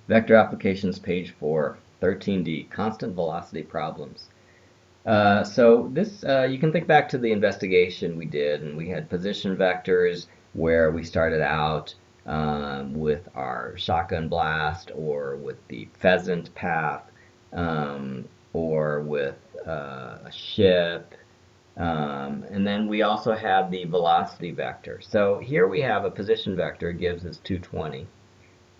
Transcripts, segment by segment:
Vector Applications, page 4, 13D, Constant Velocity Problems. So this, you can think back to the investigation we did, and we had position vectors where we started out with our shotgun blast, or with the pheasant path, or with a ship, and then we also have the velocity vector. So here we have a position vector, gives us 220,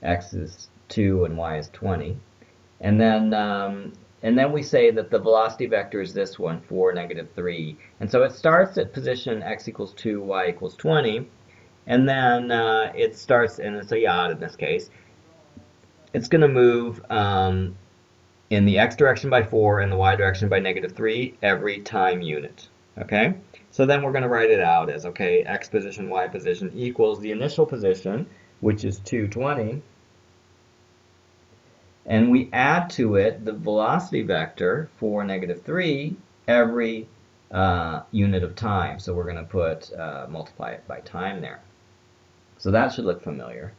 x is 2 and y is 20. And then we say that the velocity vector is this one, 4, -3. And so it starts at position x equals 2, y equals 20. And then it starts, and it's a yacht in this case. It's going to move in the x direction by 4 and the y direction by -3 every time unit. Okay? So then we're going to write it out as, okay, x position, y position equals the initial position, which is 220. And we add to it the velocity vector for -3 every unit of time. So we're going to put multiply it by time there. So that should look familiar.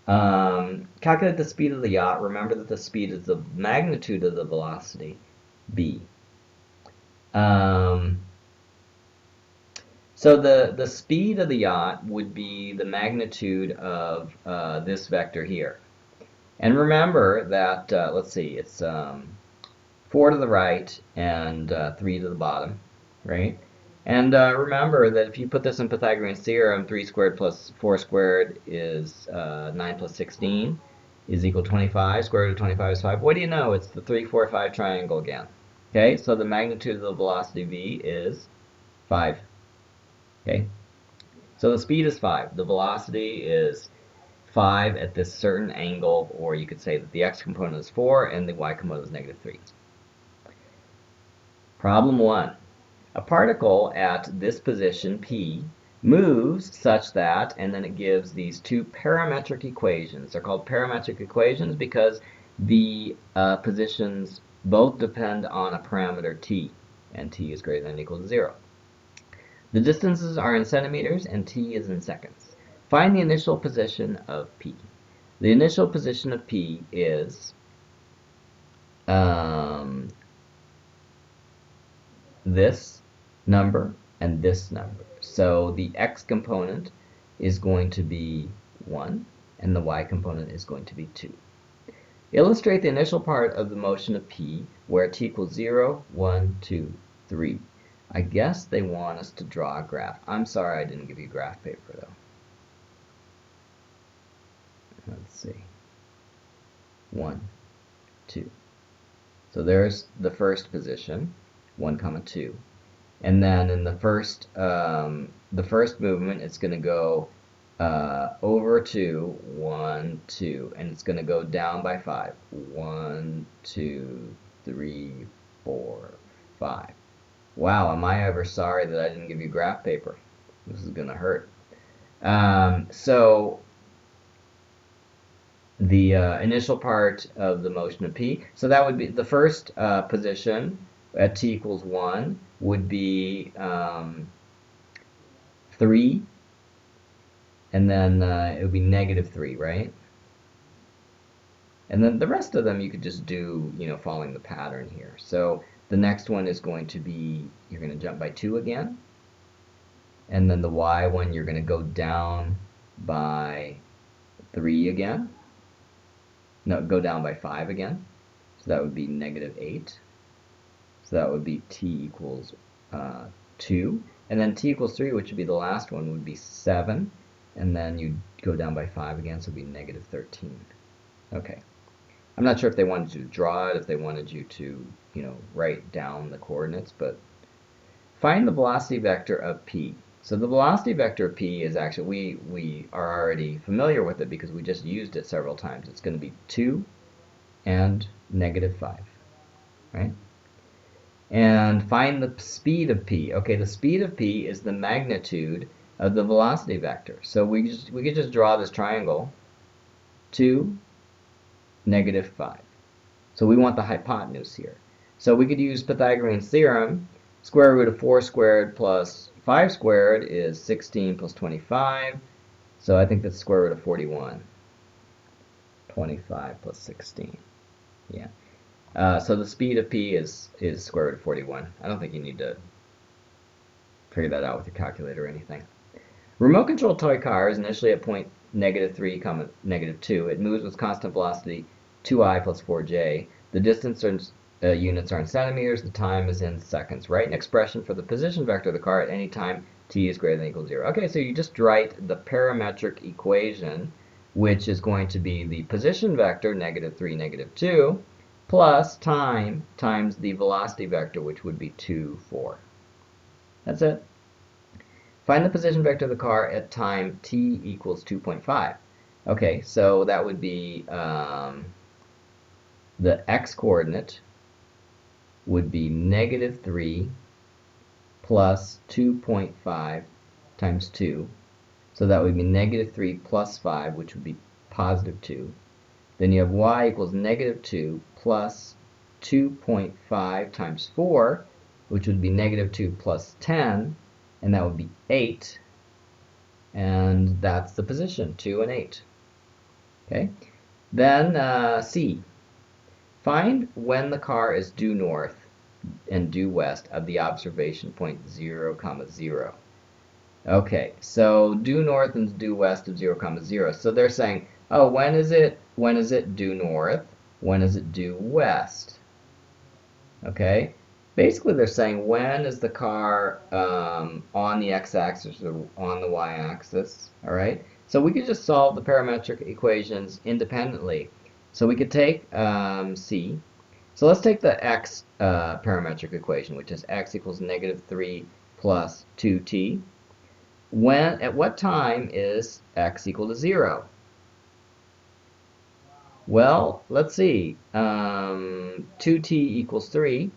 Calculate the speed of the yacht. Remember that the speed is the magnitude of the velocity, b. So the speed of the yacht would be the magnitude of this vector here. And remember that, let's see, it's 4 to the right and 3 to the bottom, right? And remember that if you put this in Pythagorean theorem, 3 squared plus 4 squared is 9 plus 16 is equal to 25. Square root of 25 is 5. What do you know? It's the 3, 4, 5 triangle again. Okay, so the magnitude of the velocity v is 5. Okay, so the speed is 5. The velocity is 5 at this certain angle, or you could say that the x component is 4 and the y component is -3. Problem 1. A particle at this position, P, moves such that, and then it gives these two parametric equations. They're called parametric equations because the positions both depend on a parameter t, and t is greater than or equal to 0. The distances are in centimeters and t is in seconds. Find the initial position of P. The initial position of P is this number and this number. So the x component is going to be 1 and the y component is going to be 2. Illustrate the initial part of the motion of P where t equals 0, 1, 2, 3. I guess they want us to draw a graph. I'm sorry I didn't give you graph paper though. Let's see. 1, 2. So there's the first position, 1, 2. And then in the first movement, it's going to go over 2, 1, 2, and it's going to go down by 5. 1, 2, 3, 4, 5. Wow, am I ever sorry that I didn't give you graph paper? This is going to hurt. So the initial part of the motion of P, so that would be the first position at t equals 1 would be 3, and then it would be -3, right? And then the rest of them you could just do, following the pattern here. So the next one is going to be, you're going to jump by 2 again, and then the y one you're going to go down by 3 again. No, go down by 5 again. So that would be -8. So that would be t equals 2. And then t equals 3, which would be the last one, would be 7. And then you go down by 5 again, so it would be -13. Okay. I'm not sure if they wanted you to draw it, if they wanted you to, write down the coordinates, but find the velocity vector of P. So the velocity vector of P is actually, we are already familiar with it because we just used it several times. It's going to be 2 and -5, right? And find the speed of P. Okay, the speed of P is the magnitude of the velocity vector. So we could just draw this triangle, 2, -5. So we want the hypotenuse here. So we could use Pythagorean theorem. Square root of 4 squared plus 5 squared is 16 plus 25. So I think that's square root of 41. 25 plus 16. Yeah. So the speed of p is square root of 41. I don't think you need to figure that out with your calculator or anything. Remote control toy car is initially at point -3, -2. It moves with constant velocity 2I plus 4j. The distance units are in centimeters. The time is in seconds. Write an expression for the position vector of the car at any time t is greater than or equal to 0. Okay, so you just write the parametric equation, which is going to be the position vector, -3, -2, plus time times the velocity vector, which would be 2, 4. That's it. Find the position vector of the car at time t equals 2.5. Okay, so that would be the x-coordinate would be -3 plus 2.5 times 2. So that would be -3 plus 5, which would be +2. Then you have y equals -2 plus 2.5 times 4, which would be -2 plus 10, and that would be 8. And that's the position, 2 and 8. Okay. Then C. Find when the car is due north and due west of the observation point 0, 0. Okay, so due north and due west of 0, 0. So they're saying, oh, when is it due north? When is it due west? Okay, basically they're saying when is the car on the x-axis or on the y-axis, all right? So we could just solve the parametric equations independently. So we could take C. So let's take the x parametric equation, which is x equals -3 plus 2t. At what time is x equal to 0? Well, let's see. 2t equals 3.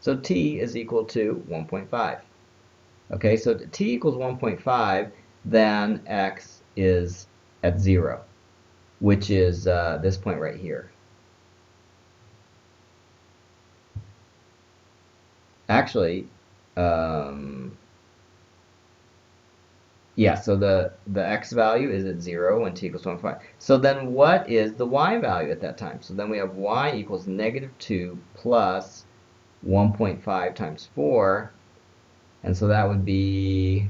So t is equal to 1.5. Okay, so t equals 1.5, then x is at 0, which is this point right here. Actually, yeah, so the x value is at 0 when t equals 1.5. So then what is the y value at that time? So then we have y equals -2 plus 1.5 times 4, and so that would be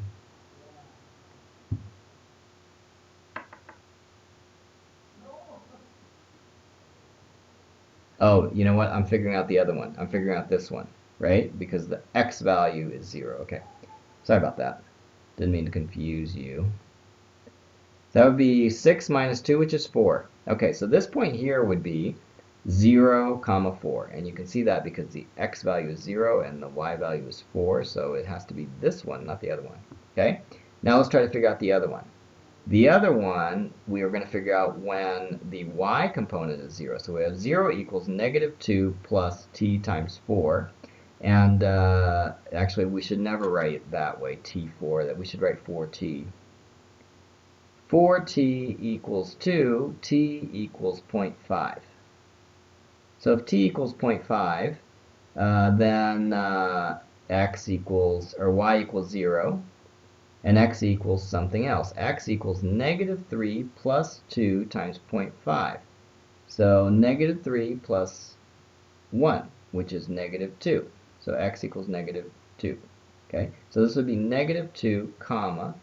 oh, you know what? I'm figuring out the other one. I'm figuring out this one, right? Because the x value is 0. Okay, sorry about that. Didn't mean to confuse you. That would be 6 minus 2, which is 4. Okay, so this point here would be 0, 4. And you can see that because the x value is 0 and the y value is 4, so it has to be this one, not the other one. Okay, now let's try to figure out the other one. The other one, we are going to figure out when the y component is 0. So we have 0 equals -2 plus t times 4. And actually, we should never write it that way, t4, that we should write 4t. 4t equals 2, t equals 0.5. So if t equals 0.5, then x equals, or y equals 0, and x equals something else. X equals -3 plus 2 times 0.5. So -3 plus 1, which is -2. So x equals -2. Okay, so this would be -2,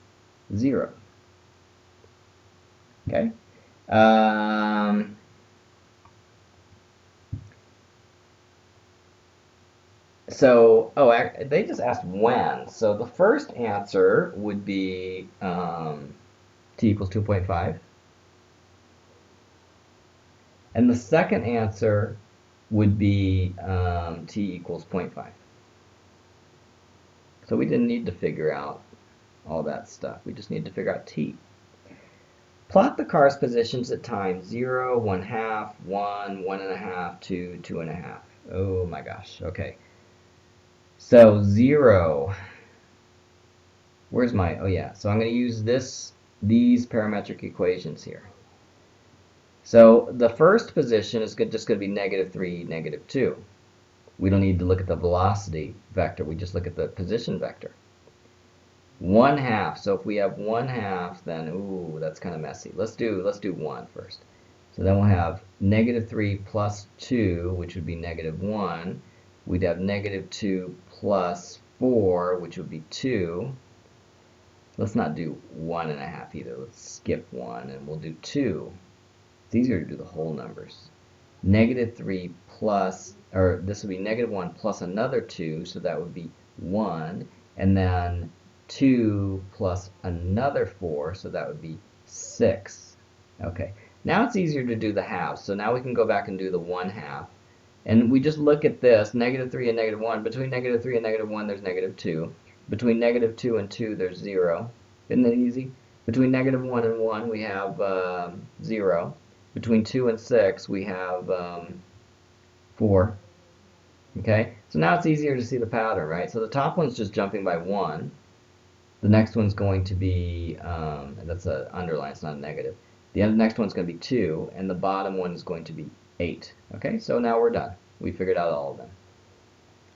0. Okay. So, oh, they just asked when. So the first answer would be t equals 2.5. And the second answer would be t equals 0.5. So we didn't need to figure out all that stuff. We just need to figure out t. Plot the car's positions at time 0, 1/2, 1, 1.5, 2, 2.5. Oh my gosh, okay. So 0, where's my, oh yeah, so I'm going to use these parametric equations here. So the first position is just going to be -3, -2. We don't need to look at the velocity vector, we just look at the position vector. 1/2. So if we have 1/2, then ooh, that's kind of messy. Let's do 1 first. So then we'll have -3 plus 2, which would be -1. We'd have -2 plus 4, which would be 2. Let's not do 1/2 either. Let's skip 1 and we'll do 2. It's easier to do the whole numbers. -3 plus, or this would be -1 plus another 2, so that would be 1. And then 2 plus another 4, so that would be 6. Okay, now it's easier to do the halves. So now we can go back and do the 1/2. And we just look at this, -3 and -1. Between -3 and -1, there's -2. Between -2 and 2, there's 0. Isn't that easy? Between -1 and 1, we have 0. Between 2 and 6, we have 4. Okay, so now it's easier to see the pattern, right? So the top one's just jumping by 1. The next one's going to be, that's an underline, it's not a negative. The next one's going to be 2, and the bottom one is going to be 8. Okay, so now we're done. We figured out all of them.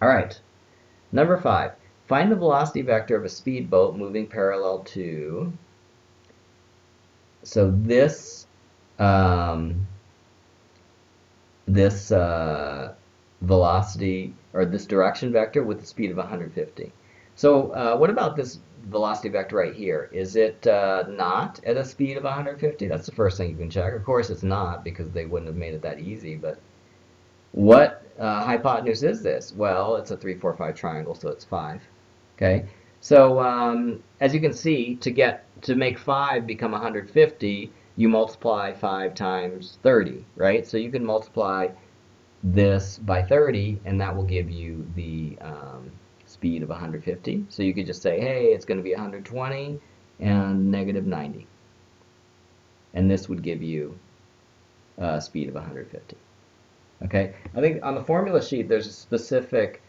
All right, number 5. Find the velocity vector of a speedboat moving parallel to, so this velocity, or this direction vector with the speed of 150. So what about this velocity vector right here? Is it not at a speed of 150? That's the first thing you can check. Of course it's not, because they wouldn't have made it that easy, but what hypotenuse is this? Well, it's a 3, 4, 5 triangle, so it's 5. Okay, so as you can see, to make 5 become 150, you multiply 5 times 30, right? So you can multiply this by 30, and that will give you the speed of 150. So you could just say, hey, it's going to be 120 and -90. And this would give you a speed of 150. Okay, I think on the formula sheet there's a specific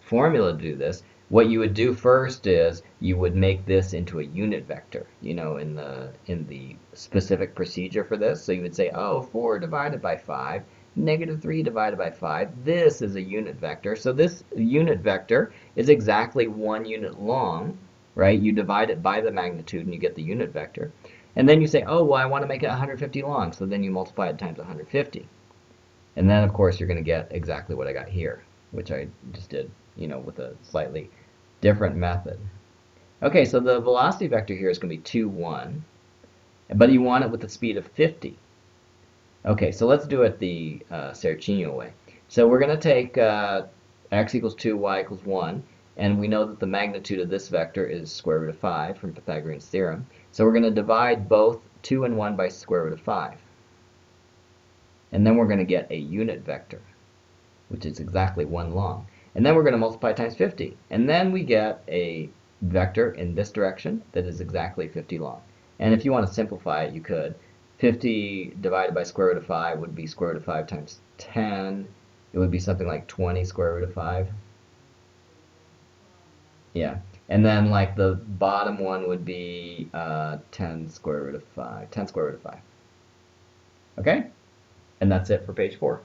formula to do this. What you would do first is you would make this into a unit vector, you know, in the specific procedure for this. So you would say, oh, 4 divided by 5, -3 divided by 5. This is a unit vector. So this unit vector is exactly 1 unit long, right? You divide it by the magnitude and you get the unit vector. And then you say, oh, well, I want to make it 150 long. So then you multiply it times 150. And then, of course, you're going to get exactly what I got here, which I just did, you know, with a slightly different method. Okay, so the velocity vector here is going to be 2, 1. But you want it with the speed of 50. Okay, so let's do it the Sericino way. So we're going to take x equals 2, y equals 1. And we know that the magnitude of this vector is square root of 5 from Pythagorean's theorem. So we're going to divide both 2 and 1 by square root of 5. And then we're going to get a unit vector, which is exactly 1 long. And then we're going to multiply times 50. And then we get a vector in this direction that is exactly 50 long. And if you want to simplify it, you could. 50 divided by square root of 5 would be square root of 5 times 10. It would be something like 20 square root of 5. Yeah, and then like the bottom one would be 10 square root of 5. 10 square root of 5. Okay? And that's it for page 4.